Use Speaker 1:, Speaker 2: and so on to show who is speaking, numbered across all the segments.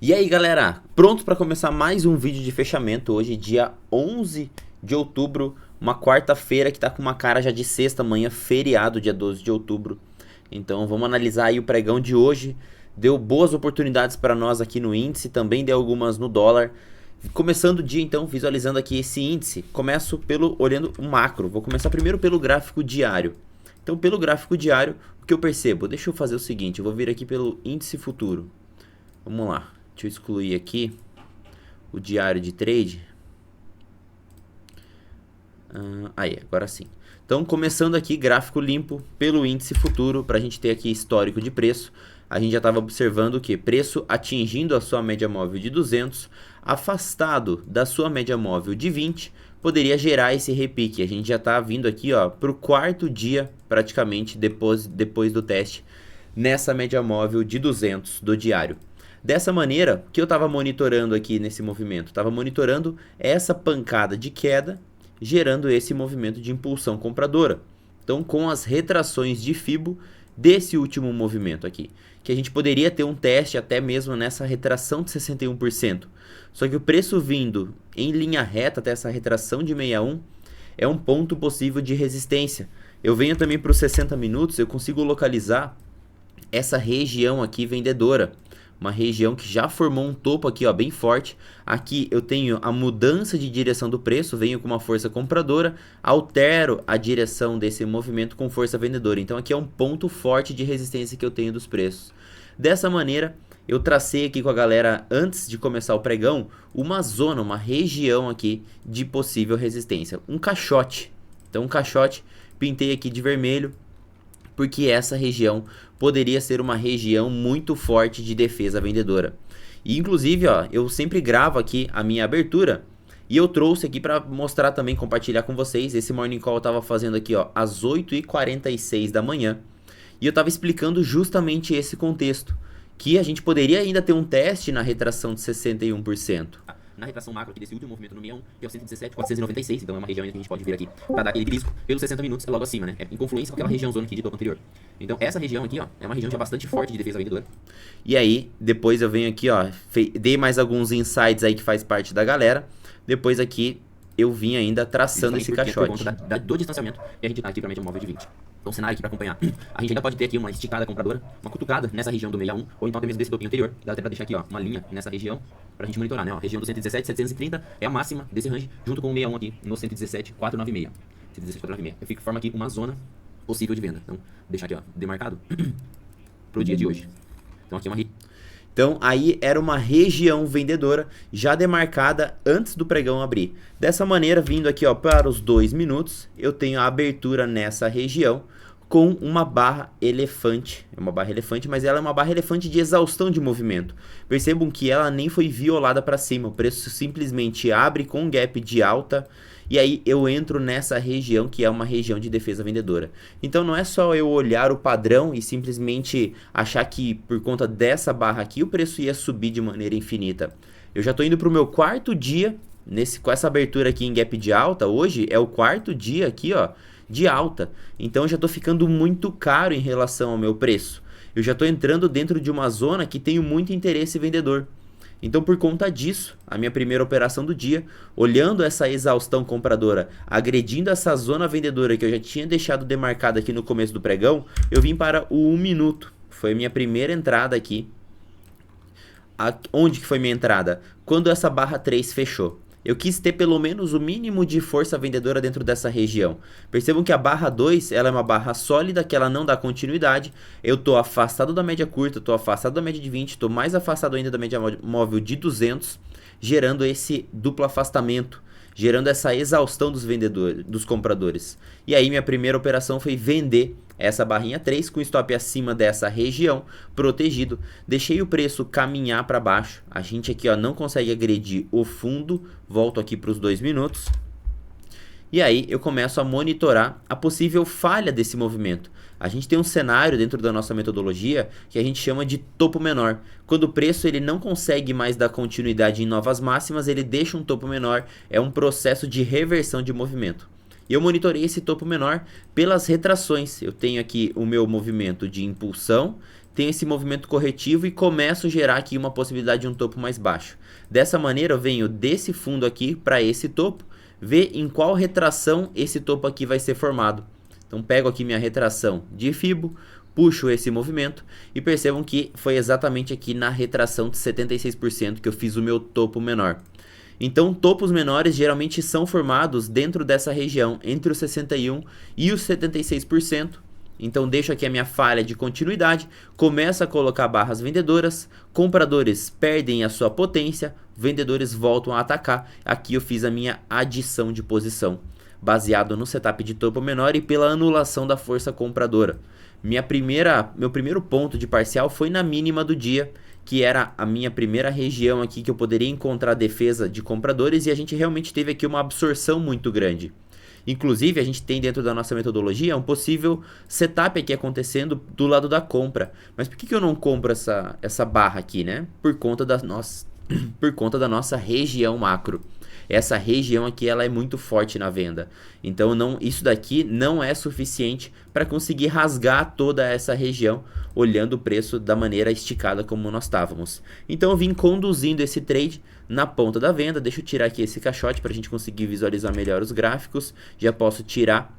Speaker 1: E aí galera, prontos para começar mais um vídeo de fechamento. Hoje dia 11 de outubro, uma quarta-feira que tá com uma cara já de sexta, amanhã feriado, dia 12 de outubro. Então vamos analisar aí o pregão de hoje. Deu boas oportunidades para nós aqui no índice, também deu algumas no dólar. Começando o dia então, visualizando aqui esse índice, começo olhando o macro. Vou começar primeiro pelo gráfico diário. Então pelo gráfico diário, o que eu percebo? Deixa eu fazer o seguinte, eu vou vir aqui pelo índice futuro. Vamos lá. Deixa eu excluir aqui o diário de trade. Aí, agora sim. Então, começando aqui, gráfico limpo pelo índice futuro, para a gente ter aqui histórico de preço. A gente já estava observando o que? Preço atingindo a sua média móvel de 200, afastado da sua média móvel de 20, poderia gerar esse repique. A gente já está vindo aqui para o quarto dia, praticamente, depois do teste, nessa média móvel de 200 do diário. Dessa maneira, o que eu estava monitorando aqui nesse movimento? Estava monitorando essa pancada de queda, gerando esse movimento de impulsão compradora. Então, com as retrações de Fibo desse último movimento aqui, que a gente poderia ter um teste até mesmo nessa retração de 61%. Só que o preço vindo em linha reta até essa retração de 61 é um ponto possível de resistência. Eu venho também para os 60 minutos, eu consigo localizar essa região aqui vendedora. Uma região que já formou um topo aqui, bem forte. Aqui eu tenho a mudança de direção do preço, venho com uma força compradora, altero a direção desse movimento com força vendedora. Então aqui é um ponto forte de resistência que eu tenho dos preços. Dessa maneira, eu tracei aqui com a galera, antes de começar o pregão, uma zona, uma região aqui de possível resistência. Um caixote. Então um caixote, pintei aqui de vermelho, porque essa região poderia ser uma região muito forte de defesa vendedora. E inclusive, eu sempre gravo aqui a minha abertura e eu trouxe aqui para mostrar também, compartilhar com vocês. Esse morning call eu estava fazendo aqui às 8h46 da manhã e eu estava explicando justamente esse contexto, que a gente poderia ainda ter um teste na retração de 61%.
Speaker 2: Na retração macro aqui desse último movimento no 61, que é o 117,496, então é uma região que a gente pode vir aqui para dar aquele risco pelos 60 minutos, é logo acima, né? É em confluência com aquela região zona aqui de topo anterior. Então essa região aqui, é uma região já bastante forte de defesa vendedora.
Speaker 1: E aí, depois eu venho aqui, dei mais alguns insights aí que faz parte da galera. Depois aqui eu vim ainda traçando esse caixote.
Speaker 2: Por conta do distanciamento, e a gente tá aqui para média móvel de 20. Então, o cenário aqui para acompanhar. A gente ainda pode ter aqui uma esticada compradora, uma cutucada nessa região do 61, ou então até mesmo desse topinho anterior. Dá até para deixar aqui, uma linha nessa região, pra gente monitorar, né? A região do 117, 730 é a máxima desse range, junto com o 61 aqui no 117, 496. 117, 496. Eu fico forma aqui uma zona possível de venda. Então, deixar aqui, demarcado pro dia de hoje. Então, aqui é uma
Speaker 1: Então aí era uma região vendedora já demarcada antes do pregão abrir. Dessa maneira, vindo aqui para os 2 minutos, eu tenho a abertura nessa região com uma barra elefante. É uma barra elefante, mas ela é uma barra elefante de exaustão de movimento. Percebam que ela nem foi violada para cima, o preço simplesmente abre com um gap de alta. E aí eu entro nessa região que é uma região de defesa vendedora. Então não é só eu olhar o padrão e simplesmente achar que por conta dessa barra aqui o preço ia subir de maneira infinita. Eu já estou indo para o meu quarto dia, com essa abertura aqui em gap de alta. Hoje é o quarto dia aqui de alta. Então eu já estou ficando muito caro em relação ao meu preço. Eu já estou entrando dentro de uma zona que tenho muito interesse vendedor. Então, por conta disso, a minha primeira operação do dia, olhando essa exaustão compradora, agredindo essa zona vendedora que eu já tinha deixado demarcada aqui no começo do pregão, eu vim para o 1 minuto. Foi a minha primeira entrada aqui. Onde que foi minha entrada? Quando essa barra 3 fechou. Eu quis ter pelo menos o mínimo de força vendedora dentro dessa região. Percebam que a barra 2 ela é uma barra sólida, que ela não dá continuidade. Eu estou afastado da média curta, estou afastado da média de 20, estou mais afastado ainda da média móvel de 200, gerando esse duplo afastamento, gerando essa exaustão dos compradores. E aí minha primeira operação foi vender essa barrinha 3 com stop acima dessa região, protegido. Deixei o preço caminhar para baixo. A gente aqui não consegue agredir o fundo. Volto aqui para os 2 minutos. E aí eu começo a monitorar a possível falha desse movimento. A gente tem um cenário dentro da nossa metodologia que a gente chama de topo menor. Quando o preço ele não consegue mais dar continuidade em novas máximas, ele deixa um topo menor. É um processo de reversão de movimento. E eu monitorei esse topo menor pelas retrações. Eu tenho aqui o meu movimento de impulsão, tenho esse movimento corretivo e começo a gerar aqui uma possibilidade de um topo mais baixo. Dessa maneira eu venho desse fundo aqui para esse topo, ver em qual retração esse topo aqui vai ser formado. Então pego aqui minha retração de Fibo, puxo esse movimento e percebam que foi exatamente aqui na retração de 76% que eu fiz o meu topo menor. Então topos menores geralmente são formados dentro dessa região, entre os 61% e os 76%. Então deixo aqui a minha falha de continuidade, começo a colocar barras vendedoras, compradores perdem a sua potência, vendedores voltam a atacar. Aqui eu fiz a minha adição de posição, baseado no setup de topo menor e pela anulação da força compradora. Meu primeiro ponto de parcial foi na mínima do dia, que era a minha primeira região aqui que eu poderia encontrar defesa de compradores, e a gente realmente teve aqui uma absorção muito grande. Inclusive, a gente tem dentro da nossa metodologia um possível setup aqui acontecendo do lado da compra. Mas por que eu não compro essa barra aqui, né? Por conta da nossa região macro. Essa região aqui ela é muito forte na venda. Então isso daqui não é suficiente para conseguir rasgar toda essa região olhando o preço da maneira esticada como nós estávamos. Então eu vim conduzindo esse trade na ponta da venda. Deixa eu tirar aqui esse caixote para a gente conseguir visualizar melhor os gráficos. Já posso tirar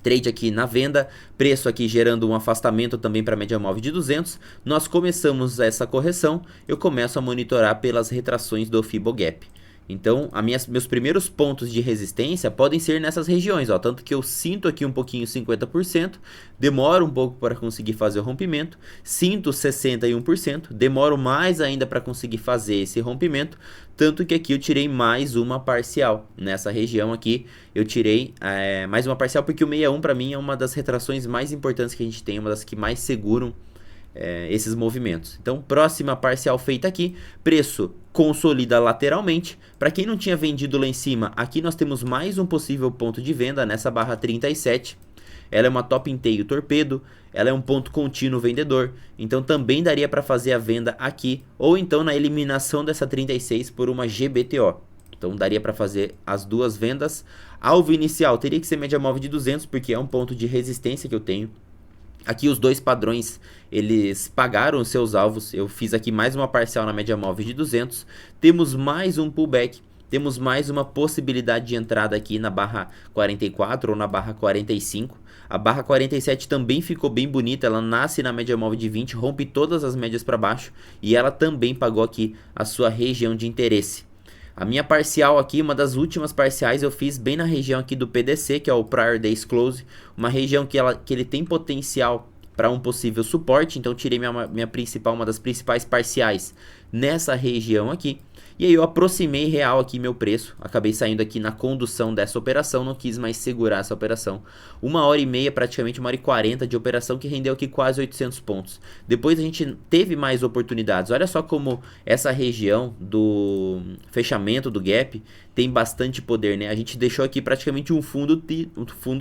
Speaker 1: trade aqui na venda, preço aqui gerando um afastamento também para a média móvel de 200. Nós começamos essa correção, eu começo a monitorar pelas retrações do Fibogap. Então, meus primeiros pontos de resistência podem ser nessas regiões, ó, tanto que eu sinto aqui um pouquinho 50%, demoro um pouco para conseguir fazer o rompimento, sinto 61%, demoro mais ainda para conseguir fazer esse rompimento, tanto que aqui eu tirei mais uma parcial. Nessa região aqui eu tirei mais uma parcial porque o 61 para mim é uma das retrações mais importantes que a gente tem, uma das que mais seguram esses movimentos. Então, próxima parcial feita aqui, preço consolida lateralmente. Para quem não tinha vendido lá em cima, aqui nós temos mais um possível ponto de venda nessa barra 37. Ela é uma top inteiro torpedo, ela é um ponto contínuo vendedor, então também daria para fazer a venda aqui, ou então na eliminação dessa 36 por uma GBTO. Então daria para fazer as duas vendas. Alvo inicial teria que ser média móvel de 200, porque é um ponto de resistência que eu tenho. Aqui os dois padrões, eles pagaram os seus alvos. Eu fiz aqui mais uma parcial na média móvel de 200. Temos mais um pullback. Temos mais uma possibilidade de entrada aqui na barra 44 ou na barra 45. A barra 47 também ficou bem bonita. Ela nasce na média móvel de 20, rompe todas as médias para baixo. E ela também pagou aqui a sua região de interesse. A minha parcial aqui, uma das últimas parciais, eu fiz bem na região aqui do PDC, que é o Prior Days Close, uma região que ele tem potencial para um possível suporte, então tirei uma das principais parciais nessa região aqui. E aí eu aproximei real aqui meu preço, acabei saindo aqui na condução dessa operação, não quis mais segurar essa operação. 1h30, praticamente 1h40 de operação que rendeu aqui quase 800 pontos. Depois a gente teve mais oportunidades, olha só como essa região do fechamento do gap tem bastante poder, né? A gente deixou aqui praticamente um fundo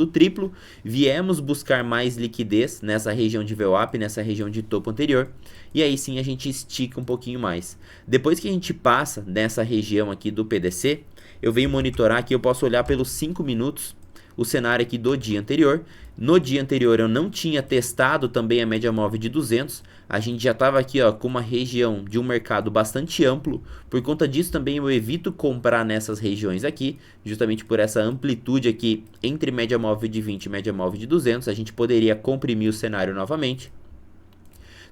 Speaker 1: triplo, viemos buscar mais liquidez nessa região de VWAP, nessa região de topo anterior, e aí sim a gente estica um pouquinho mais. Depois que a gente passa nessa região aqui do PDC, eu venho monitorar aqui, eu posso olhar pelos 5 minutos o cenário aqui do dia anterior. No dia anterior eu não tinha testado também a média móvel de 200, a gente já estava aqui ó, com uma região de um mercado bastante amplo, por conta disso também eu evito comprar nessas regiões aqui, justamente por essa amplitude aqui entre média móvel de 20 e média móvel de 200, a gente poderia comprimir o cenário novamente.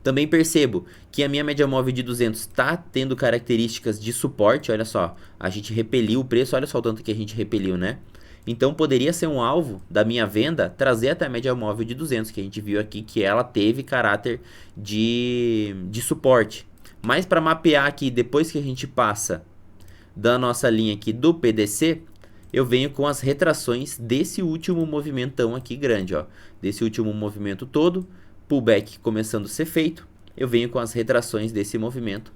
Speaker 1: Também percebo que a minha média móvel de 200 está tendo características de suporte, olha só, a gente repeliu o preço, olha só o tanto que a gente repeliu, né? Então poderia ser um alvo da minha venda trazer até a média móvel de 200, que a gente viu aqui que ela teve caráter de suporte. Mas para mapear aqui, depois que a gente passa da nossa linha aqui do PDC, eu venho com as retrações desse último movimentão aqui grande, ó, desse último movimento todo, pullback começando a ser feito, eu venho com as retrações desse movimento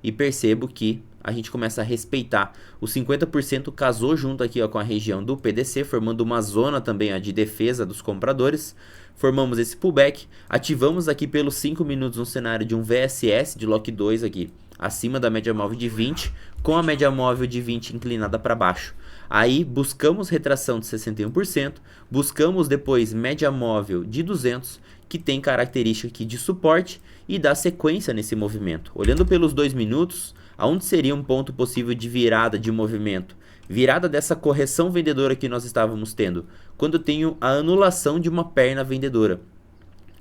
Speaker 1: e percebo que a gente começa a respeitar. Os 50% casou junto aqui ó, com a região do PDC, formando uma zona também ó, de defesa dos compradores. Formamos esse pullback, ativamos aqui pelos 5 minutos um cenário de um VSS de Lock 2 aqui, acima da média móvel de 20, com a média móvel de 20 inclinada para baixo. Aí buscamos retração de 61%, buscamos depois média móvel de 200, que tem característica aqui de suporte e dá sequência nesse movimento. Olhando pelos 2 minutos, aonde seria um ponto possível de virada de movimento? Virada dessa correção vendedora que nós estávamos tendo, quando eu tenho a anulação de uma perna vendedora.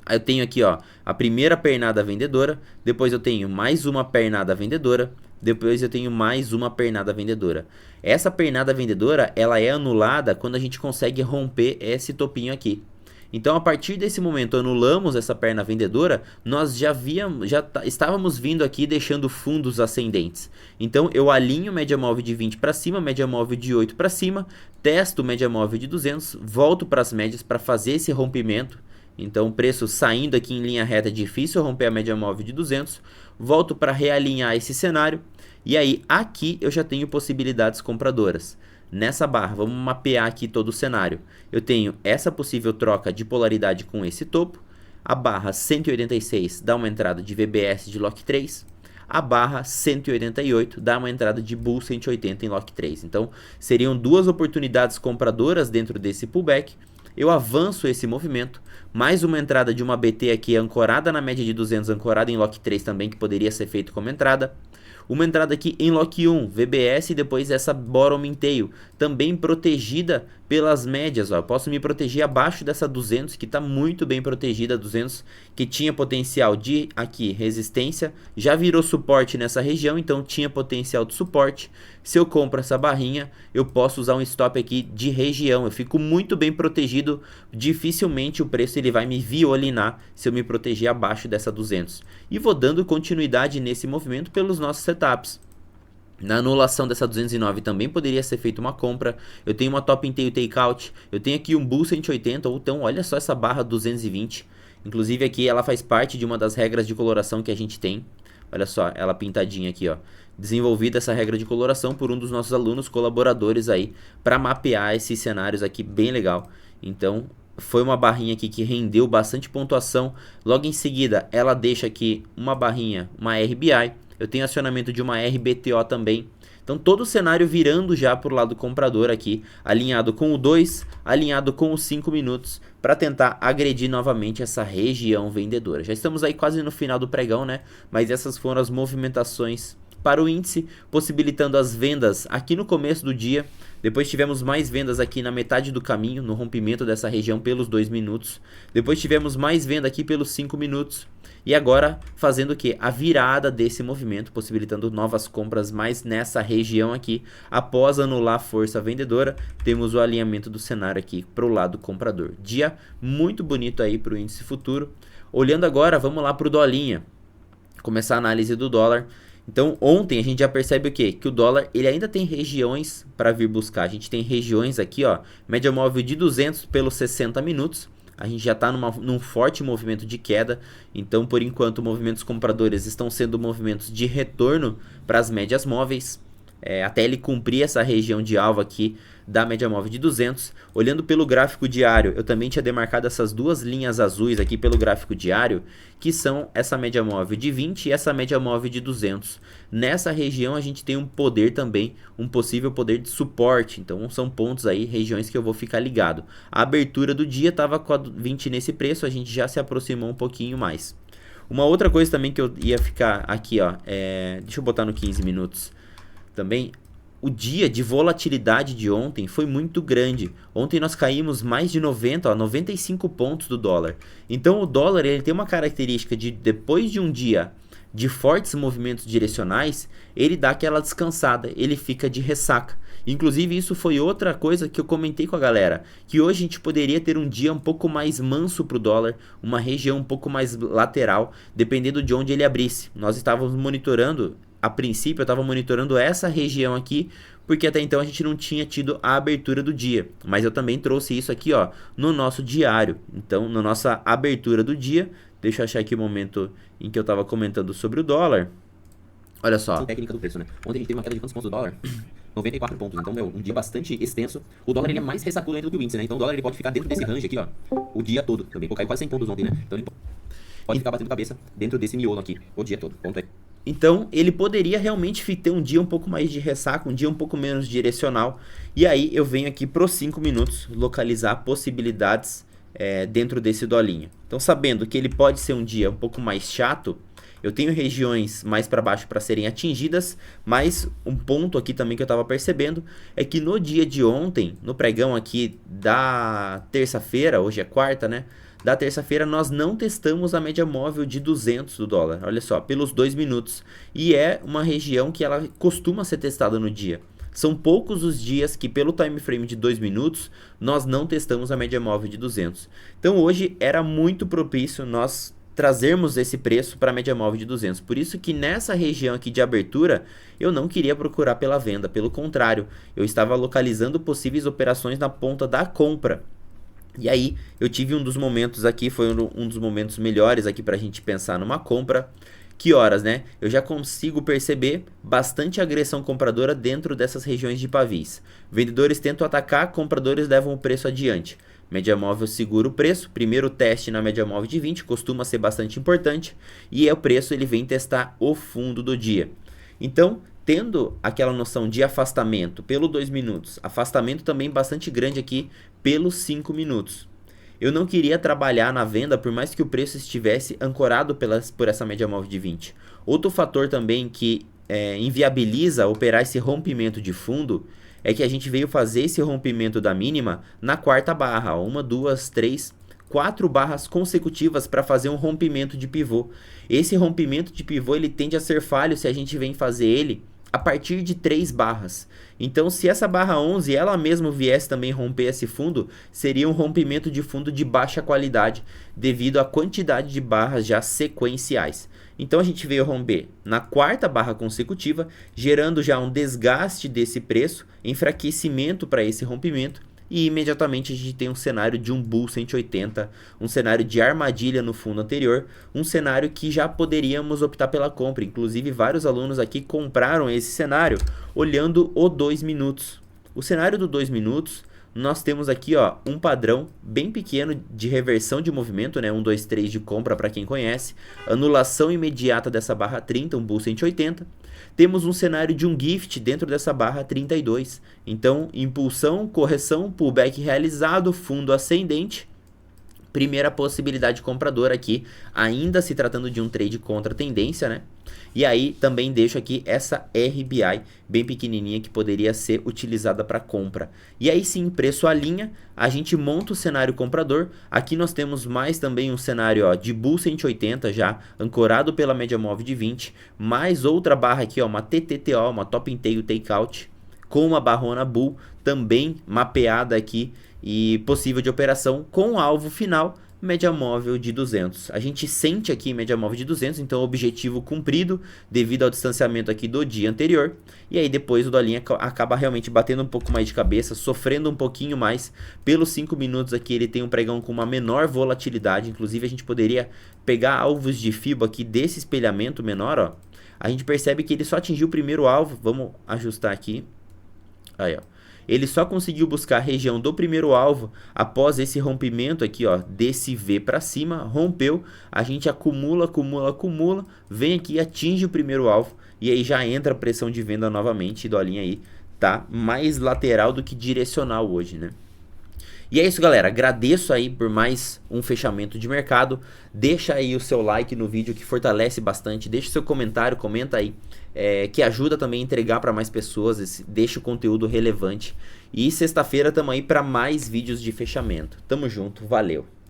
Speaker 1: Eu tenho aqui, ó, a primeira pernada vendedora, depois eu tenho mais uma pernada vendedora, depois eu tenho mais uma pernada vendedora. Essa pernada vendedora, ela é anulada quando a gente consegue romper esse topinho aqui. Então, a partir desse momento, anulamos essa perna vendedora, nós já estávamos vindo aqui deixando fundos ascendentes. Então, eu alinho média móvel de 20 para cima, média móvel de 8 para cima, testo média móvel de 200, volto para as médias para fazer esse rompimento. Então, o preço saindo aqui em linha reta é difícil romper a média móvel de 200, volto para realinhar esse cenário, e aí aqui eu já tenho possibilidades compradoras. Nessa barra, vamos mapear aqui todo o cenário. Eu tenho essa possível troca de polaridade com esse topo. A barra 186 dá uma entrada de VBS de Lock 3. A barra 188 dá uma entrada de Bull 180 em Lock 3. Então, seriam duas oportunidades compradoras dentro desse pullback. Eu avanço esse movimento. Mais uma entrada de uma BT aqui ancorada na média de 200, ancorada em Lock 3 também, que poderia ser feito como entrada. Uma entrada aqui em Lock 1, VBS e depois essa Bottom in Tail, também protegida pelas médias. Ó. Eu posso me proteger abaixo dessa 200, que está muito bem protegida, 200, que tinha potencial de aqui resistência, já virou suporte nessa região, então tinha potencial de suporte. Se eu compro essa barrinha, eu posso usar um stop aqui de região, eu fico muito bem protegido, dificilmente o preço ele vai me violinar se eu me proteger abaixo dessa 200. E vou dando continuidade nesse movimento pelos nossos setups. Na anulação dessa 209 também poderia ser feita uma compra. Eu tenho uma top in tail takeout. Eu tenho aqui um Bull 180. Ou então, olha só essa barra 220. Inclusive aqui ela faz parte de uma das regras de coloração que a gente tem. Olha só, ela pintadinha aqui, ó. Desenvolvida essa regra de coloração por um dos nossos alunos colaboradores aí, para mapear esses cenários aqui, bem legal. Então, foi uma barrinha aqui que rendeu bastante pontuação. Logo em seguida, ela deixa aqui uma barrinha, uma RBI. Eu tenho acionamento de uma RBTO também. Então todo o cenário virando já para o lado comprador aqui, alinhado com o 2, alinhado com os 5 minutos, para tentar agredir novamente essa região vendedora. Já estamos aí quase no final do pregão, né? Mas essas foram as movimentações para o índice, possibilitando as vendas aqui no começo do dia. Depois tivemos mais vendas aqui na metade do caminho, no rompimento dessa região pelos 2 minutos. Depois tivemos mais venda aqui pelos 5 minutos. E agora fazendo o que? A virada desse movimento, possibilitando novas compras mais nessa região aqui. Após anular a força vendedora, temos o alinhamento do cenário aqui para o lado comprador. Dia muito bonito aí para o índice futuro. Olhando agora, vamos lá para o dolinha. Começar a análise do dólar. Então ontem a gente já percebe o quê? Que o dólar ele ainda tem regiões para vir buscar. A gente tem regiões aqui, ó, média móvel de 200 pelos 60 minutos. A gente já está num forte movimento de queda, então por enquanto movimentos compradores estão sendo movimentos de retorno para as médias móveis, até ele cumprir essa região de alvo aqui da média móvel de 200. Olhando pelo gráfico diário, eu também tinha demarcado essas duas linhas azuis aqui pelo gráfico diário, que são essa média móvel de 20 e essa média móvel de 200. Nessa região a gente tem um poder também, um possível poder de suporte, então são pontos aí, regiões que eu vou ficar ligado. A abertura do dia estava com a 20 nesse preço, a gente já se aproximou um pouquinho mais. Uma outra coisa também que eu ia ficar aqui, ó, deixa eu botar no 15 minutos também. O dia de volatilidade de ontem foi muito grande. Ontem nós caímos mais de 95 pontos do dólar. Então o dólar ele tem uma característica de, depois de um dia de fortes movimentos direcionais, ele dá aquela descansada, ele fica de ressaca. Inclusive isso foi outra coisa que eu comentei com a galera, que hoje a gente poderia ter um dia um pouco mais manso para o dólar, uma região um pouco mais lateral, dependendo de onde ele abrisse. Nós estávamos monitorando. A princípio eu estava monitorando essa região aqui, porque até então a gente não tinha tido a abertura do dia. Mas eu também trouxe isso aqui, ó, no nosso diário. Então, na nossa abertura do dia, deixa eu achar aqui o momento em que eu estava comentando sobre o dólar. Olha só.
Speaker 2: A técnica do preço, né? Ontem a gente teve uma queda de quantos pontos do dólar? 94 pontos. Então, um dia bastante extenso. O dólar ele é mais ressacudo ainda do que o índice, né? Então o dólar ele pode ficar dentro desse range aqui, ó, o dia todo. Também caiu quase 100 pontos ontem, né? Então ele pode ficar batendo cabeça dentro desse miolo aqui, o dia todo. Ponto aí.
Speaker 1: Então, ele poderia realmente ter um dia um pouco mais de ressaca, um dia um pouco menos direcional. E aí, eu venho aqui para os 5 minutos localizar possibilidades dentro desse dolinho. Então, sabendo que ele pode ser um dia um pouco mais chato, eu tenho regiões mais para baixo para serem atingidas, mas um ponto aqui também que eu estava percebendo é que no dia de ontem, no pregão aqui da terça-feira, hoje é quarta, né? Da terça-feira nós não testamos a média móvel de 200 do dólar, olha só, pelos 2 minutos. E é uma região que ela costuma ser testada no dia. São poucos os dias que pelo time frame de 2 minutos nós não testamos a média móvel de 200. Então hoje era muito propício nós trazermos esse preço para a média móvel de 200. Por isso que nessa região aqui de abertura, eu não queria procurar pela venda. Pelo contrário, eu estava localizando possíveis operações na ponta da compra. E aí, eu tive um dos momentos aqui, foi um dos momentos melhores aqui para a gente pensar numa compra. Que horas, né? Eu já consigo perceber bastante agressão compradora dentro dessas regiões de pavis. Vendedores tentam atacar, compradores levam o preço adiante. Média móvel segura o preço, primeiro teste na média móvel de 20 costuma ser bastante importante e o preço ele vem testar o fundo do dia. Então, tendo aquela noção de afastamento pelo 2 minutos, afastamento também bastante grande aqui pelos 5 minutos. Eu não queria trabalhar na venda por mais que o preço estivesse ancorado por essa média móvel de 20. Outro fator também que inviabiliza operar esse rompimento de fundo é que a gente veio fazer esse rompimento da mínima na quarta barra, 1, 2, 3, 4 barras consecutivas para fazer um rompimento de pivô. Esse rompimento de pivô ele tende a ser falho se a gente vem fazer ele a partir de 3 barras. Então, se essa barra 11 ela mesma viesse também romper esse fundo, seria um rompimento de fundo de baixa qualidade, devido à quantidade de barras já sequenciais. Então, a gente veio romper na quarta barra consecutiva, gerando já um desgaste desse preço, enfraquecimento para esse rompimento, e imediatamente a gente tem um cenário de um Bull 180, um cenário de armadilha no fundo anterior, um cenário que já poderíamos optar pela compra. Inclusive vários alunos aqui compraram esse cenário olhando o 2 minutos. O cenário do 2 minutos, nós temos aqui ó, um padrão bem pequeno de reversão de movimento, né? 1, 2, 3 de compra para quem conhece, anulação imediata dessa barra 30, um Bull 180. Temos um cenário de um gift dentro dessa barra 32. Então, impulsão, correção, pullback realizado, fundo ascendente. Primeira possibilidade compradora aqui, ainda se tratando de um trade contra tendência, né? E aí também deixo aqui essa RBI bem pequenininha que poderia ser utilizada para compra. E aí sim, preço alinha, a gente monta o cenário comprador. Aqui nós temos mais também um cenário ó, de Bull 180 já, ancorado pela média móvel de 20. Mais outra barra aqui, ó, uma TTTO, uma Top in Tail Takeout, com uma barrona Bull também mapeada aqui e possível de operação com alvo final média móvel de 200. A gente sente aqui média móvel de 200, então objetivo cumprido devido ao distanciamento aqui do dia anterior. E aí depois o dolinho acaba realmente batendo um pouco mais de cabeça, sofrendo um pouquinho mais. Pelos 5 minutos aqui ele tem um pregão com uma menor volatilidade, inclusive a gente poderia pegar alvos de FIBO aqui desse espelhamento menor, ó. A gente percebe que ele só atingiu o primeiro alvo, vamos ajustar aqui. Aí, ó. Ele só conseguiu buscar a região do primeiro alvo após esse rompimento aqui, ó, desse V para cima, rompeu, a gente acumula, vem aqui, atinge o primeiro alvo e aí já entra a pressão de venda novamente, e dolinha aí tá mais lateral do que direcional hoje, né? E é isso, galera, agradeço aí por mais um fechamento de mercado, deixa aí o seu like no vídeo que fortalece bastante, deixa o seu comentário, comenta aí, que ajuda também a entregar para mais pessoas, deixa o conteúdo relevante. E sexta-feira tamo aí para mais vídeos de fechamento. Tamo junto, valeu!